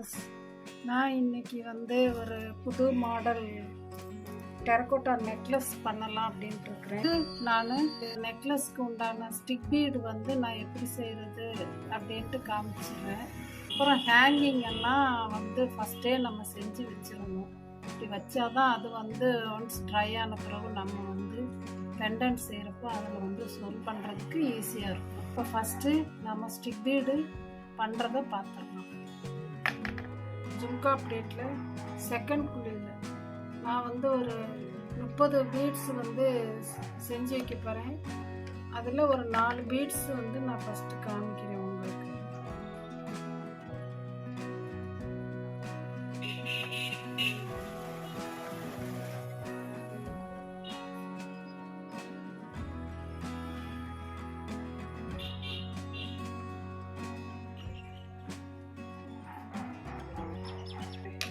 Friends, நான் இன்னைக்கு ஒரு புது மாடல் டெரகோட்டா நெக்லஸ் பண்ணலாம் அப்படின்ட்டு இருக்கிறேன். நான் நெக்லஸ்க்கு உண்டான ஸ்டிக் பீடு நான் எப்படி செய்கிறது அப்படின்ட்டு காமிச்சிடுறேன். அப்புறம் ஹேங்கிங் எல்லாம் ஃபஸ்ட்டே நம்ம செஞ்சு வச்சிடணும். இப்படி வச்சாதான் அது ஒன்ஸ் ட்ரை ஆன பிறகு நம்ம பெண்டன்ட் செய்கிறப்போ அதில் சொல் பண்ணுறதுக்கு ஈஸியாக இருக்கும். இப்போ ஃபஸ்ட்டு நம்ம ஸ்டிக் பீடு பண்ணுறதை பார்த்துடலாம். ஜும்கா பிளேட்டில் செகண்ட் குழியில் நான் ஒரு 30 பீட்ஸ் செஞ்சு வைக்க போகிறேன். அதில் ஒரு 4 பீட்ஸ் நான் ஃபஸ்ட்டு காமிக்கிறேன் உங்களுக்கு.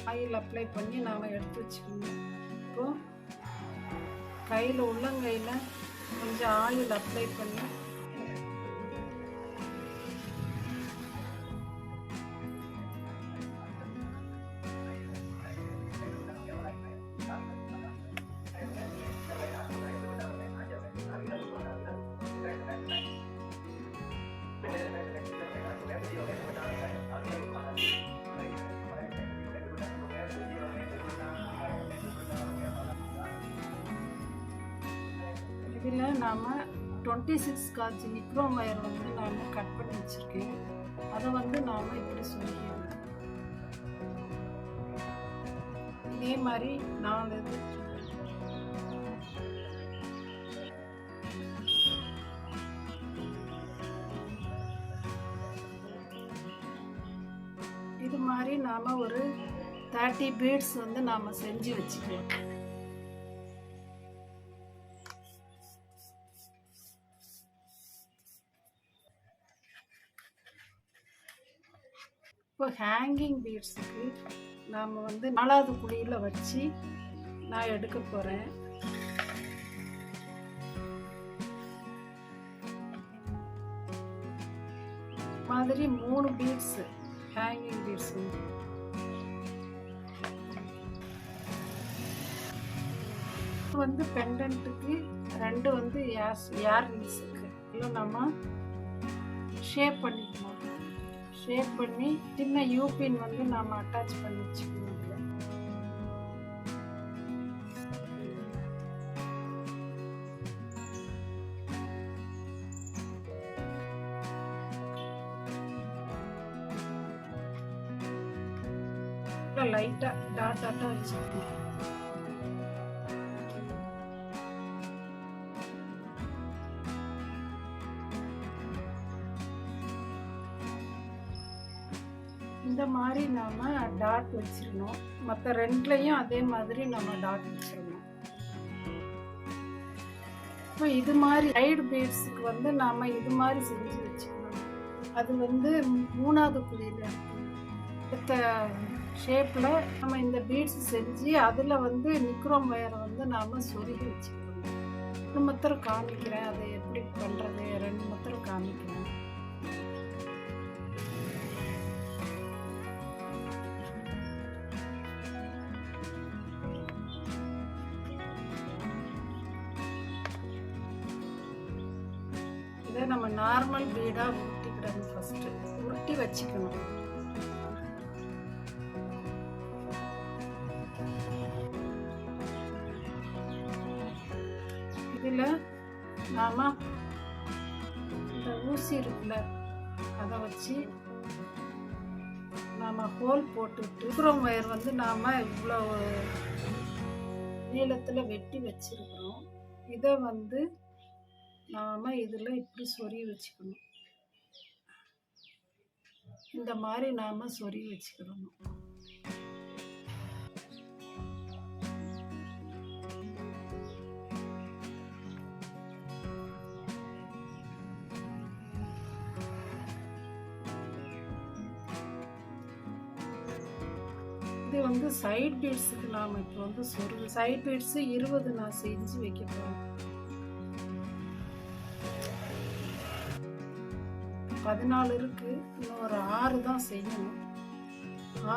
ஆயில் அப்ளை பண்ணி நாம் எடுத்து வச்சுக்கணும். இப்போது கையில் உள்ளங்கையில் கொஞ்சம் ஆயில் அப்ளை பண்ணி இதில் நாம் 26 காஜ் நிக்ரோம் வயர் நான் கட் பண்ணி வச்சுருக்கேன். அதை நாம் இப்படி சொல்லிக்கிறோம். இதே மாதிரி 4 இது மாதிரி நாம் ஒரு 30 பீட்ஸ் நாம் செஞ்சு வச்சுக்கலாம். இப்போ ஹேங்கிங் பீட்ஸுக்கு நாம் 4வது குழியில் வச்சு நான் எடுக்க போகிறேன். மாதிரி 3 பீட்ஸு ஹேங்கிங் பீட்ஸு. பெண்டன்ட்டுக்கு 2 ஏர் ரிங்ஸுக்கு இல்லை நம்ம ஷேப் பண்ணிக்கணும். ஷேப் பண்ணி சின்ன யூபின் நாம் அட்டாச் பண்ணி வச்சுக்கணும். லைட்டாக டாட்டாக வச்சுக்கணும். இந்த மாதிரி நாம் டாட் வச்சிடணும். மற்ற 2லையும் அதே மாதிரி நம்ம டாட் வச்சிடணும். இப்போ இது மாதிரி சைடு பீட்ஸுக்கு நாம் இது மாதிரி செஞ்சு வச்சுக்கணும். அது 3வது குழியில் அடுத்த ஷேப்பில் நம்ம இந்த பீட்ஸ் செஞ்சு அதில் நிக்ரோம் வயரை நாம் சொருகி வச்சுக்கணும். 2 மெத்தட் காமிக்கிறேன். அதை எப்படி பண்ணுறது 2 மெத்தட் காமிக்கிறேன். இதை நம்ம நார்மல் பீடாக உருட்டிக்கிடணும். ஃபஸ்ட்டு உருட்டி வச்சுக்கணும். இதில் நாம் இந்த ஊசி இருக்குல்ல அதை வச்சு நாம் ஹோல் போட்டுவிட்டு நிக்ரோம் வயர் நாம் இவ்வளோ நீளத்தில் வெட்டி வச்சிருக்கிறோம். இதை நாம் இதில் இப்படி சொருகி வச்சுக்கணும். இந்த மாதிரி நாம் சொருகி வச்சுக்கணும். இது சைட் பீட்ஸுக்கு நாம் இப்போ சொருகு. சைட் பீட்ஸு 20 நான் செஞ்சு வைக்க போகிறேன். 14 இருக்குது. இன்னும் ஒரு 6 தான் செய்யணும்.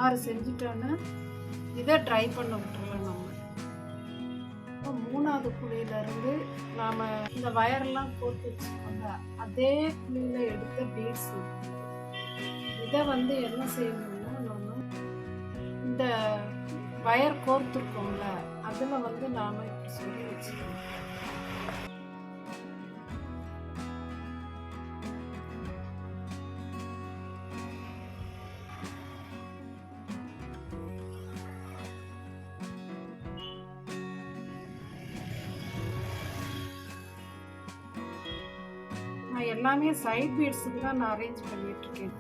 6 செஞ்சுட்டோன்னா இதை ட்ரை பண்ண விட்டுருலாம். நம்ம 3வது குழியிலேருந்து நாம் இந்த வயரெல்லாம் போட்டு வச்சுக்கோங்க, அதே குழியில் எடுத்த பீட்ஸ் இதை வந்து என்ன செய்யணும்னா, நம்ம இந்த வயர் கோர்த்துருக்கோம்ல அதில் வந்து நாம் இப்படி சொல்லி வச்சுக்கணும். நான் எல்லாமே சைட் பீட்ஸுக்கு தான் நான் அரேஞ்ச் பண்ணிகிட்ருக்கேன்.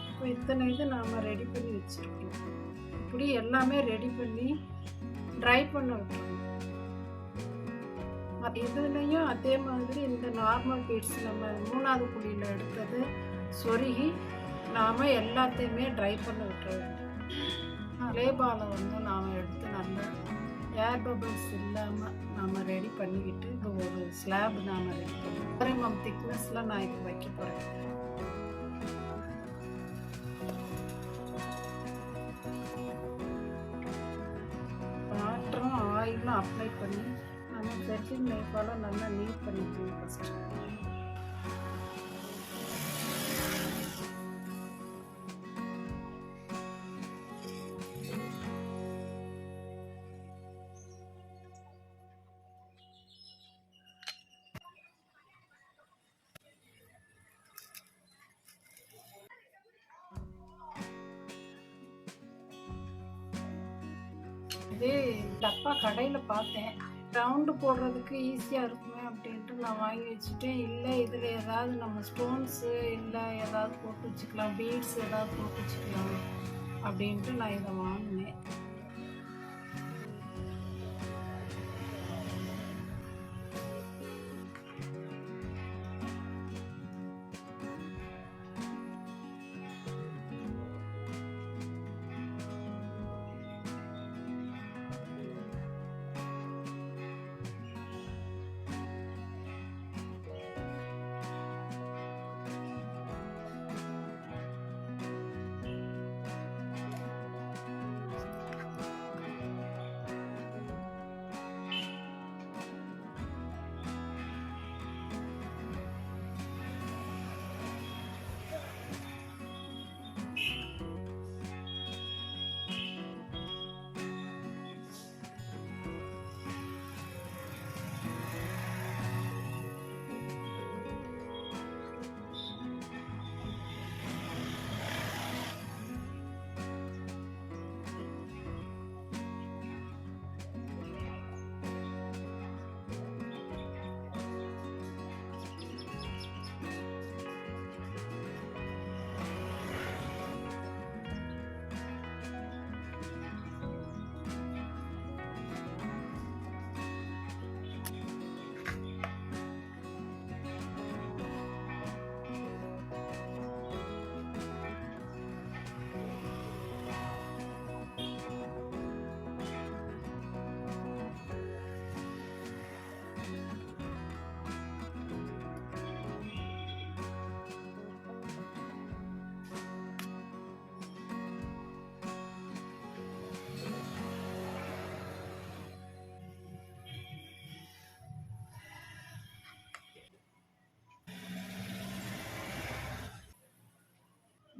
இப்போ இத்தனை இது நாம் ரெடி பண்ணி வச்சுருக்கோம். இப்படி எல்லாமே ரெடி பண்ணி ட்ரை பண்ண விட்டுருவோம். இதுலேயும் அதே மாதிரி இந்த நார்மல் பீட்ஸ் நம்ம 3வது குழியில் எடுத்தது சொருகி நாம் எல்லாத்தையுமே ட்ரை பண்ண விட்டுருவோம். க்ளே பாலை வந்து நாம் எடுத்து நல்லா ஏர் பபிள்ஸ் இல்லாமல் நாம் ரெடி பண்ணிக்கிட்டு இது ஒரு ஸ்லாப் நாம் ரெடி பண்ணுவோம். 1 mm திக்னஸில் நான் இப்போ வைக்க போகிறேன். வாட்டரும் ஆயிலும் அப்ளை பண்ணி நம்ம செட்டிங் நைஃபால் நல்லா நீட் பண்ணிக்கணும் ஃபஸ்ட்டு. இது டப்பா கடையில் பார்த்தேன், ரவுண்டு போடுறதுக்கு ஈஸியாக இருக்குமே அப்படின்ட்டு நான் வாங்கி வச்சுட்டேன். இல்லை இதில் ஏதாவது நம்ம ஸ்டோன்ஸு இல்லை ஏதாவது போட்டு வச்சுக்கலாம், பீட்ஸ் ஏதாவது போட்டு வச்சுக்கலாம் அப்படின்ட்டு நான் இதை வாங்கினேன்.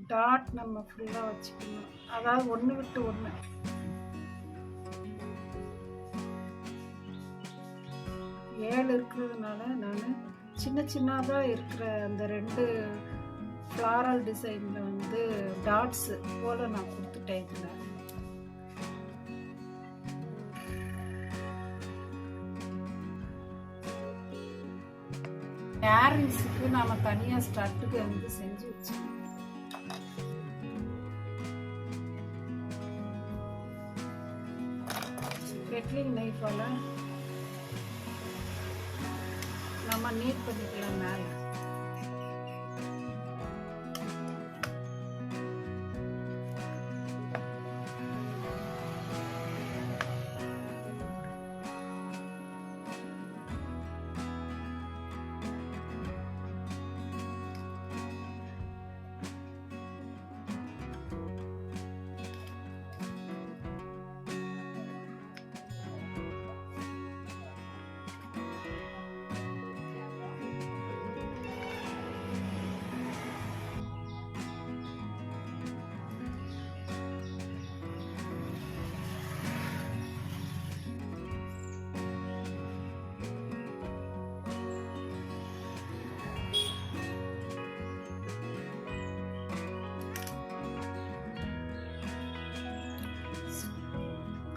டாட் நம்ம ஃபுல்லாக வச்சுக்கணும், அதாவது ஒன்று விட்டு ஒன்று. ஏழு இருக்கிறதுனால நான் சின்ன சின்னதாக இருக்கிற அந்த 2 ஃப்ளாரல் டிசைனில் வந்து டாட்ஸு போல் நான் கொடுத்துட்டேன். இதில் ஏரிங்ஸுக்கு நாம் தனியாக ஸ்டட்டுக்கு வந்து செஞ்சு வச்சுக்கணும். பெட்லிங் நைஃபால் நம்ம நீட் பண்ணிக்கலாம் மேலே.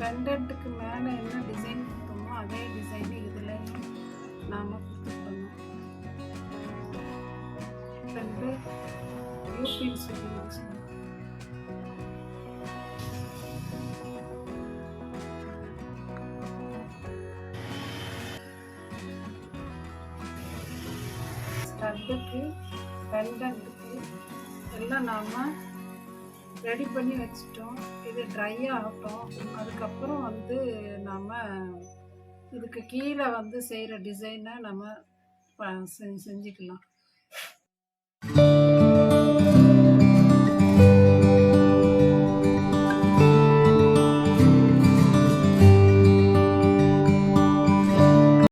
பெண்டன்ட்டுக்கு மேலே என்ன டிசைன் கொடுத்தோமோ அதே டிசைன் இதில் நாம் கொடுத்துக்கணும். 2 யூபின் சொல்லி வச்சுக்கணும். ஸ்டட்டுக்கு பெண்டன்ட்டுக்கு எல்லாம் நாம் ரெடி பண்ணி வச்சிட்டோம். இது ட்ரை ஆகட்டும். அதுக்கப்புறம் வந்து நாம் இதுக்கு கீழே வந்து செய்கிற டிசைனை நம்ம செஞ்சுக்கலாம்.